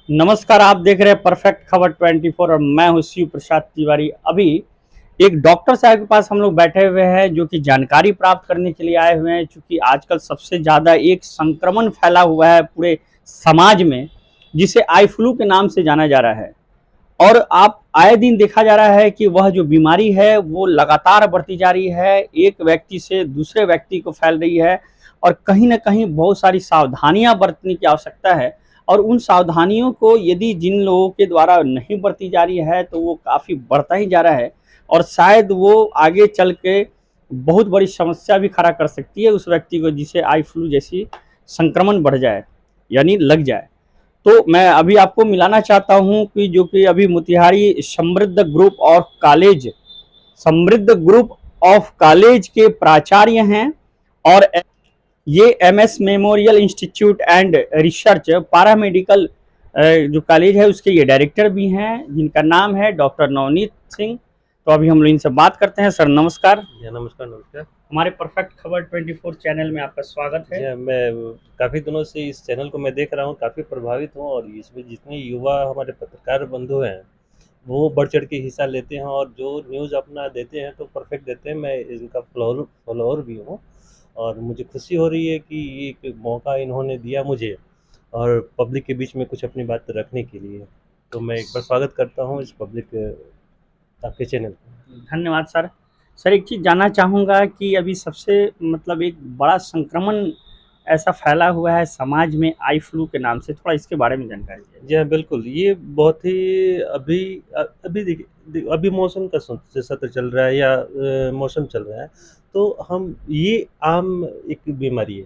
नमस्कार, आप देख रहे हैं परफेक्ट खबर 24 और मैं हूं शिव प्रसाद तिवारी। अभी एक डॉक्टर साहब के पास हम लोग बैठे हुए हैं जो कि जानकारी प्राप्त करने के लिए आए हुए हैं, क्योंकि आजकल सबसे ज़्यादा एक संक्रमण फैला हुआ है पूरे समाज में, जिसे आई फ्लू के नाम से जाना जा रहा है। और आप आए दिन देखा जा रहा है कि वह जो बीमारी है वो लगातार बढ़ती जा रही है, एक व्यक्ति से दूसरे व्यक्ति को फैल रही है। और कहीं ना कहीं बहुत सारी सावधानियां बरतने की आवश्यकता है। और उन सावधानियों को यदि जिन लोगों के द्वारा नहीं बरती जा रही है तो वो काफ़ी बढ़ता ही जा रहा है। और शायद वो आगे चल के बहुत बड़ी समस्या भी खड़ा कर सकती है उस व्यक्ति को, जिसे आई फ्लू जैसी संक्रमण बढ़ जाए, यानी लग जाए। तो मैं अभी आपको मिलाना चाहता हूं कि जो कि अभी मोतिहारी समृद्ध ग्रुप ऑफ कॉलेज के प्राचार्य हैं। और ये MS memorial institute and research paramedical जो कॉलेज है उसके ये डायरेक्टर भी हैं, जिनका नाम है डॉक्टर नवनीत सिंह। तो अभी हम लोग इनसे बात करते हैं। सर नमस्कार। जी नमस्कार नमस्कार। हमारे परफेक्ट खबर 24 चैनल में आपका स्वागत है। जी हाँ, मैं काफ़ी दिनों से इस चैनल को मैं देख रहा हूँ, काफ़ी प्रभावित हूँ और इसमें जितने युवा हमारे पत्रकार बंधु हैं, वो बढ़-चढ़ के हिस्सा लेते हैं और जो न्यूज़ अपना देते हैं तो परफेक्ट देते हैं। मैं इनका फॉलोअर भी हूँ और मुझे खुशी हो रही है कि ये एक मौका इन्होंने दिया मुझे और पब्लिक के बीच में कुछ अपनी बात रखने के लिए। तो मैं एक बार स्वागत करता हूँ इस पब्लिक आपके चैनल का। धन्यवाद सर। सर एक चीज़ जानना चाहूँगा कि अभी सबसे मतलब एक बड़ा संक्रमण ऐसा फैला हुआ है समाज में आई फ्लू के नाम से, थोड़ा इसके बारे में जानकारी दीजिए। जी हाँ, बिल्कुल, ये बहुत ही अभी देखिए अभी मौसम का सत्र चल रहा है या मौसम चल रहा है, तो हम ये आम एक बीमारी है,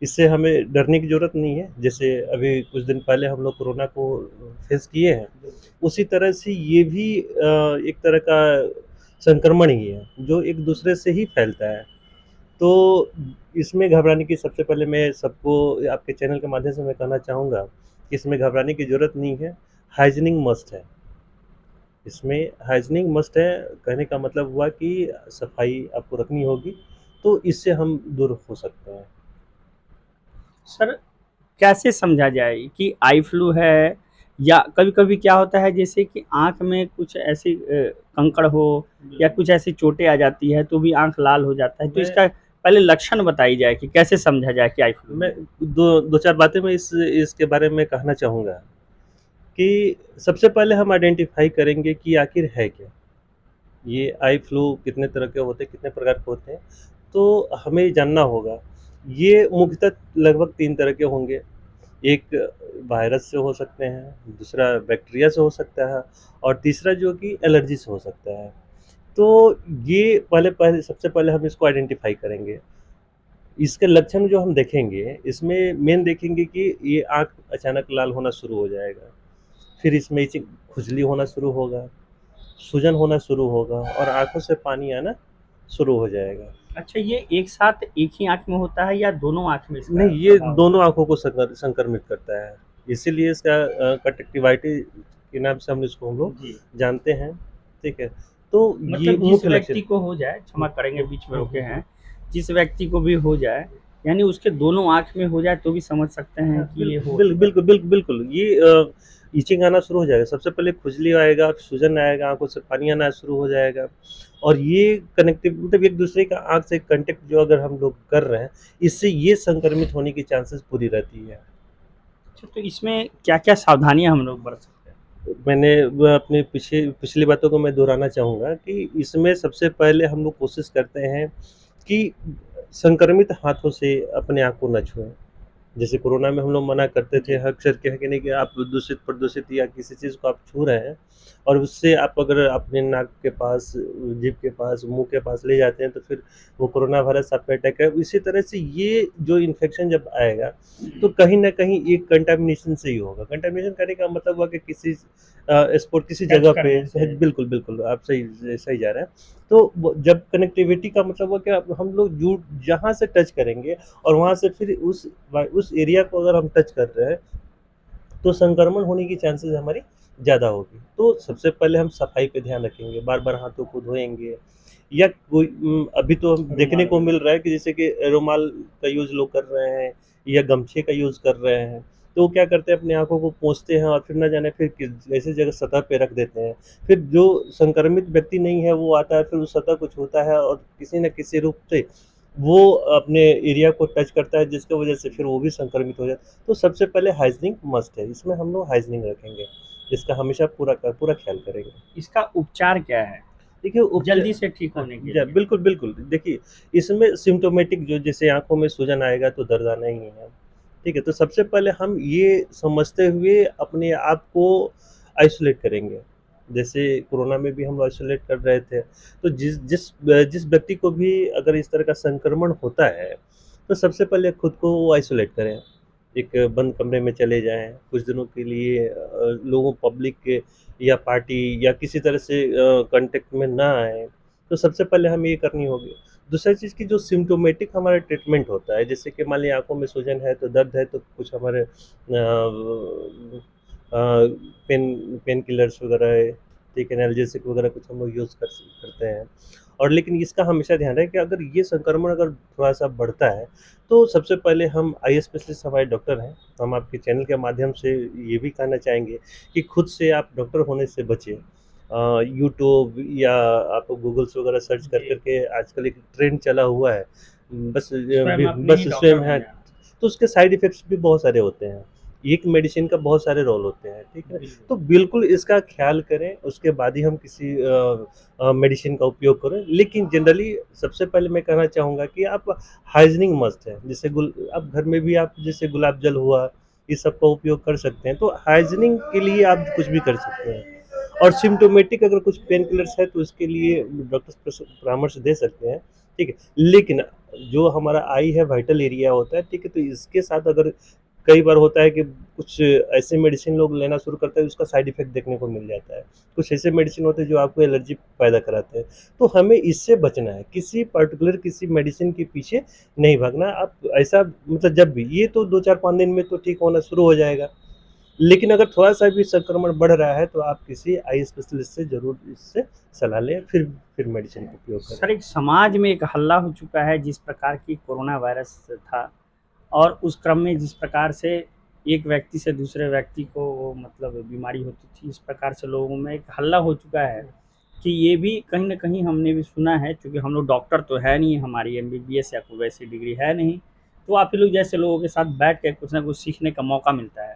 इससे हमें डरने की ज़रूरत नहीं है। जैसे अभी कुछ दिन पहले हम लोग कोरोना को फेस किए हैं, उसी तरह से ये भी एक तरह का संक्रमण ही है, जो एक दूसरे से ही फैलता है। तो इसमें घबराने की सबसे पहले मैं सबको आपके चैनल के माध्यम से मैं कहना चाहूँगा कि इसमें घबराने की ज़रूरत नहीं है, हाइजीनिंग मस्ट है। इसमें हाइजीनिंग मस्ट है, कहने का मतलब हुआ कि सफाई आपको रखनी होगी, तो इससे हम दूर हो सकते हैं। सर कैसे समझा जाए कि आई फ्लू है, या कभी कभी क्या होता है जैसे कि आंख में कुछ ऐसी कंकड़ हो या कुछ ऐसी चोटें आ जाती है तो भी आंख लाल हो जाता है, तो मैं इसका पहले लक्षण बताई जाए कि कैसे समझा जाए कि आई फ्लू मैं है। दो 4 बातें मैं इसके बारे में कहना चाहूँगा कि सबसे पहले हम आइडेंटिफ़ाई करेंगे कि आखिर है क्या? ये आई फ्लू कितने तरह के होते हैं, कितने प्रकार के होते हैं, तो हमें जानना होगा। ये मुख्यतः लगभग 3 तरह के होंगे। एक वायरस से हो सकते हैं, दूसरा बैक्टीरिया से हो सकता है और तीसरा जो कि एलर्जी से हो सकता है। तो ये पहले पहले सबसे पहले हम इसको आइडेंटिफ़ाई करेंगे। इसके लक्षण जो हम देखेंगे, इसमें मेन देखेंगे कि ये आँख अचानक लाल होना शुरू हो जाएगा। फिर इसमें इचिंग खुजली होना शुरू होगा, सूजन होना शुरू होगा और आँखों से पानी आना शुरू हो जाएगा। अच्छा, ये एक साथ एक ही आंख में होता है या दोनों आंख में इसका नहीं, ये प्रभाव होता दोनों आँखों को संक्रमित करता है। इसीलिए इसका कंजक्टिवाइटिस के नाम से हम है लोग जी। जानते हैं, ठीक है? तो ये मतलब जिस मुख्य व्यक्ति लक्षण। को हो जाए, क्षमा करेंगे हुँ, बीच में हुँ, रोके हुँ, हैं, हुँ। जिस व्यक्ति को भी हो जाए, यानी उसके दोनों आंख में हो जाए तो भी समझ सकते हैं हाँ, कि ये हो चुका है। बिल्कुल ये इचिंग आना शुरू हो जाएगा। सबसे पहले खुजली आएगा, सूजन आएगा, आँखों से पानी आना शुरू हो जाएगा और ये कनेक्टिव मतलब एक-दूसरे का आँख से कॉन्टैक्ट जो अगर हम लोग कर रहे हैं, इससे ये संक्रमित होने की चांसेस पूरी रहती है। अच्छा, तो इसमें क्या-क्या सावधानियाँ हम लोग बरत सकते हैं? मैंने वो अपनी पिछली बातों को मैं दोहराना चाहूँगा कि इसमें सबसे पहले हम लोग कोशिश करते हैं कि संक्रमित हाथों से अपने आँख को ना छुएँ। जैसे कोरोना में हम लोग मना करते थे जी। अक्सर कह के नहीं कि आप दूषित-प्रदूषित या किसी चीज़ को आप छू रहे हैं और उससे आप अगर अपने नाक के पास, जीभ के पास, मुँह के पास ले जाते हैं तो फिर वो कोरोना वायरस आप पे अटैक है। इसी तरह से ये जो इन्फेक्शन जब आएगा तो कहीं न कहीं एक कंटामिनेशन से ही होगा। कंटामिनेशन करने का मतलब हुआ कि किसी स्पॉट किसी टच जगह पे करने से। बिल्कुल आप सही सही जा रहे हैं। तो वो जब कनेक्टिविटी का मतलब हुआ कि अब हम लोग जू जहाँ से टच करेंगे और वहाँ से फिर उस एरिया को अगर हम टच कर रहे हैं, तो संक्रमण होने की चांसेस हमारी ज़्यादा होगी। तो सबसे पहले हम सफाई पे ध्यान रखेंगे, बार-बार हाथों को धोएँगे या अभी तो देखने रुमाल को मिल वगैरह। रहा है कि जैसे कि रुमाल का यूज़ लोग कर रहे हैं या गमछे का यूज़ कर रहे हैं। तो वो क्या करते हैं अपनी आँखों को पोंछते हैं और फिर ना जाने फिर किस ऐसी जगह सतह पे रख देते हैं। फिर जो संक्रमित व्यक्ति नहीं है वो आता है फिर उस सतह को छूता है और किसी न किसी रूप से वो अपने एरिया को टच करता है जिसकी वजह से फिर वो भी संक्रमित हो जाता है। तो सबसे पहले हाइजीनिक मस्ट है, इसमें हम लोग हाइजीनिक रखेंगे, इसका हमेशा पूरा ख़्याल करेंगे। इसका उपचार क्या है? देखिए जल्दी से ठीक होने के लिए? बिल्कुल, बिल्कुल। देखिए, इसमें सिम्प्टोमेटिक जो जैसे आँखों में सूजन आएगा तो दर्द आना ही है, ठीक है? तो सबसे पहले हम ये समझते हुए अपने आप को आइसोलेट करेंगे। जैसे कोरोना में भी हम आइसोलेट कर रहे थे, तो जिस व्यक्ति को भी अगर इस तरह का संक्रमण होता है, तो सबसे पहले खुद को वो आइसोलेट करें। एक बंद कमरे में चले जाएँ, कुछ दिनों के लिए लोगों पब्लिक के या पार्टी या किसी तरह से कॉन्टैक्ट में ना आएँ, तो सबसे पहले हमें ये करनी होगी। दूसरा चीज़ कि जो सिम्प्टोमेटिक हमारा ट्रीटमेंट होता है, जैसे कि मान लीजिए आँखों में सूजन है, तो दर्द है, तो कुछ हमारे पेन किलर्स वगैरह है, ठीक है, एनाल्जेसिक वगैरह कुछ हम लोग यूज़ करते हैं। और लेकिन इसका हमेशा ध्यान रहे कि अगर ये संक्रमण अगर थोड़ा-सा बढ़ता है, तो सबसे पहले हम आई स्पेशलिस्ट हमारे डॉक्टर हैं, हम आपके चैनल के माध्यम से ये भी कहना चाहेंगे कि खुद से आप डॉक्टर होने से बचें। यूट्यूब या आप गूगल्स वगैरह सर्च कर जी। कर के आजकल एक ट्रेंड चला हुआ है, स्वयं अपने ही डॉक्टर स्वयं बन है, जाएँ। तो उसके साइड इफ़ेक्ट्स भी बहुत सारे होते हैं। एक मेडिसिन का बहुत सारे रोल होते हैं, ठीक है? बिल्कुल। तो बिल्कुल इसका ख़्याल करें, उसके बाद ही हम किसी मेडिसिन का उपयोग करें। लेकिन जनरली सबसे पहले मैं कहना चाहूँगा कि आप हाइजीनिक मस्ट है। जैसे आप घर में भी आप जैसे गुलाब जल हुआ, ये सब का उपयोग कर सकते हैं। तो हाइजीनिक के लिए आप कुछ भी कर सकते हैं। और सिम्प्टोमेटिक अगर कुछ पेन किलर्स है तो उसके लिए डॉक्टर परामर्श दे सकते हैं, ठीक है? लेकिन जो हमारा आई है वाइटल एरिया होता है, ठीक है? तो इसके साथ अगर कई बार होता है कि कुछ ऐसे मेडिसिन लोग लेना शुरू करते हैं उसका साइड इफ़ेक्ट देखने को मिल जाता है। कुछ ऐसे मेडिसिन होते हैं जो आपको एलर्जी पैदा कराते हैं। तो हमें इससे बचना है, किसी मेडिसिन के पीछे नहीं भागना। आप ऐसा मतलब जब भी ये तो 2, 4, 5 दिन में तो ठीक होना शुरू हो जाएगा। लेकिन अगर थोड़ा-सा भी संक्रमण बढ़ रहा है तो आप किसी आई स्पेशलिस्ट से ज़रूर इससे सलाह लें, फिर मेडिसिन का उपयोग सर, करें। एक समाज में एक हल्ला हो चुका है जिस प्रकार की कोरोना वायरस था और उस क्रम में जिस प्रकार से एक व्यक्ति से दूसरे व्यक्ति को मतलब बीमारी होती थी, इस प्रकार से लोगों में एक हल्ला हो चुका है कि ये भी कहीं न कहीं हमने भी सुना है, चूँकि हम लोग डॉक्टर तो है नहीं, हमारी एमबीबीएस या कोई वैसी डिग्री है नहीं, तो आप ही लोग जैसे लोगों के साथ बैठ के कुछ न कुछ सीखने का मौका मिलता है।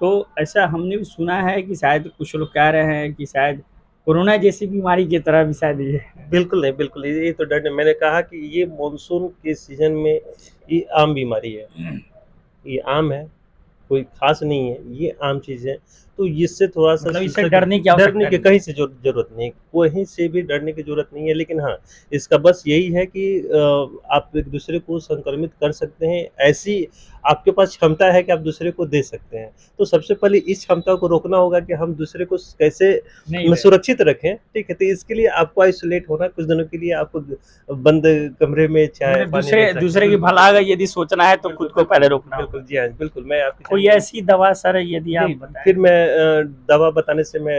तो ऐसा हमने भी सुना है कि शायद कुछ लोग कह रहे हैं कि शायद कोरोना जैसी बीमारी की तरह भी शायद ये है। बिल्कुल नहीं, बिल्कुल ये तो डर नहीं मैंने कहा कि ये मानसून के सीज़न में ये आम बीमारी है। ये आम है, कोई ख़ास नहीं है, ये आम चीज़ है। तो इससे थोड़ा-सा मतलब इससे डरने की आवश्यकता डरने की नहीं। कहीं से ज़रूरत नहीं, कहीं से भी डरने की ज़रूरत नहीं है। लेकिन हाँ, इसका बस यही है कि आप एक-दूसरे को संक्रमित कर सकते हैं, ऐसी आपके पास क्षमता है कि आप दूसरे को दे सकते हैं। तो सबसे पहले इस क्षमता को रोकना होगा कि हम दूसरे को कैसे नहीं दे सुरक्षित रखें, ठीक है? तो इसके लिए आपको आइसोलेट होना कुछ दिनों के लिए आपको बंद कमरे में चाय, मतलब पानी ले दूसरे सकते दूसरे की हैं। भलाई यदि सोचना है तो खुद को पहले रोकना होगा। बिल्कुल, जी हाँ, बिल्कुल, मैं आपकी कोई ऐसी दवा सर यदि आप नहीं, बताएँ? फिर मैं दवा बताने से मैं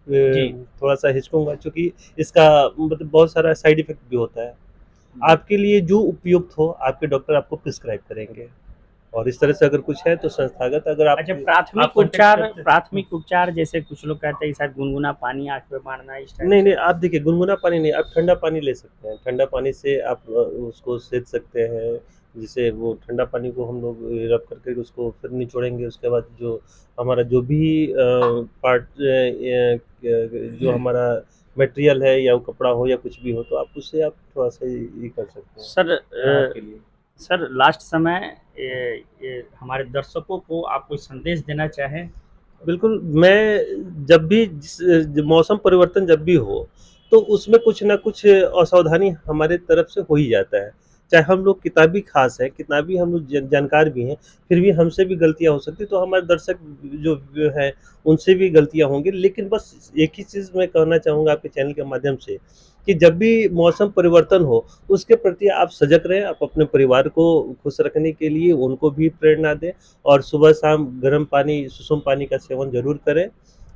जी। थोड़ा-सा हिचकूँगा क्योंकि इसका मतलब बहुत सारा साइड इफ़ेक्ट भी होता है। आपके लिए जो उपयुक्त हो, आपके डॉक्टर आपको प्रिस्क्राइब करेंगे और इस तरह से अगर कुछ है तो संस्थागत अगर आप अच्छा, आप कॉन्टैक्ट करते हैं प्राथमिक उपचार जैसे कुछ लोग कहते हैं कि शायद गुनगुना पानी आँख पे मारना इस टाइप नहीं, से? नहीं, आप देखिए गुनगुना पानी नहीं, आप ठंडा पानी ले सकते हैं। ठंडा पानी से आप उसको सेंक सकते हैं। जिससे वो ठंडा पानी को हम लोग रब करके उसको फिर निचोड़ेंगे, उसके बाद जो हमारा जो भी पार्ट जो हमारा मटेरियल है या वो कपड़ा हो या कुछ भी हो, तो आप उससे आप थोड़ा-सा ये कर सकते हैं, सर राहत के लिए। सर लास्ट समय ये हमारे दर्शकों को आप कोई संदेश देना चाहें? बिल्कुल, मैं जब भी मौसम परिवर्तन जब भी हो, तो उसमें कुछ न कुछ असावधानी हमारे तरफ से हो ही जाता है। चाहे हम लोग किताबी ख़ास हैं, कितना भी हम लोग जानकार भी हैं, फिर भी हमसे भी गलतियाँ हो सकती हैं, तो हमारे दर्शक जो हैं, उनसे भी गलतियाँ होंगी। लेकिन बस एक ही चीज़ मैं कहना चाहूँगा आपके चैनल के माध्यम से, कि जब भी मौसम परिवर्तन हो, उसके प्रति आप सजग रहें, आप अपने परिवार को खुश रखने के लिए उनको भी प्रेरणा दें और सुबह-शाम गर्म पानी, सुसुम पानी का सेवन ज़रूर करें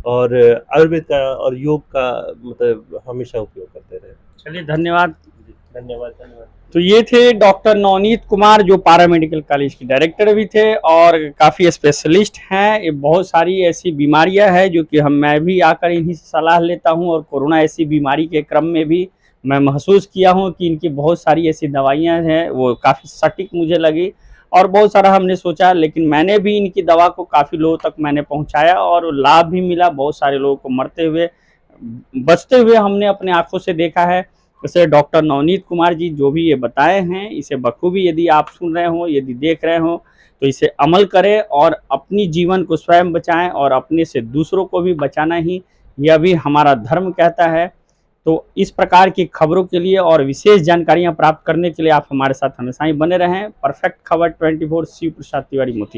और आयुर्वेद का और योग का मतलब हमेशा उपयोग करते रहें। चलिए धन्यवाद। जी। धन्यवाद, धन्यवाद। तो ये थे डॉक्टर नवनीत कुमार, जो पारा मेडिकल कॉलेज के डायरेक्टर भी थे और काफ़ी स्पेशलिस्ट हैं। ये बहुत सारी ऐसी बीमारियां हैं जो कि मैं भी आकर इन्हीं से सलाह लेता हूं, और कोरोना ऐसी बीमारी के क्रम में भी मैं महसूस किया हूं कि इनकी बहुत सारी ऐसी दवाइयां हैं, वो काफ़ी सटीक मुझे लगी और बहुत सारा हमने सोचा, लेकिन मैंने भी इनकी दवा को काफ़ी लोगों तक मैंने पहुंचाया और लाभ भी मिला। बहुत सारे लोगों को मरते हुए, बचते हुए हमने अपने आंखों से देखा है। जैसे डॉक्टर नवनीत कुमार जी जो भी ये बताए हैं, इसे बखूबी यदि आप सुन रहे हो, यदि देख रहे हो, तो इसे अमल करें और अपनी जीवन को स्वयं बचाएं, और अपने से दूसरों को भी बचाना ही यह भी हमारा धर्म कहता है। तो इस प्रकार की खबरों के लिए और विशेष जानकारियां प्राप्त करने के लिए आप हमारे साथ हमेशा ही बने रहें। परफेक्ट खबर 24 शिव प्रसाद तिवारी मोती।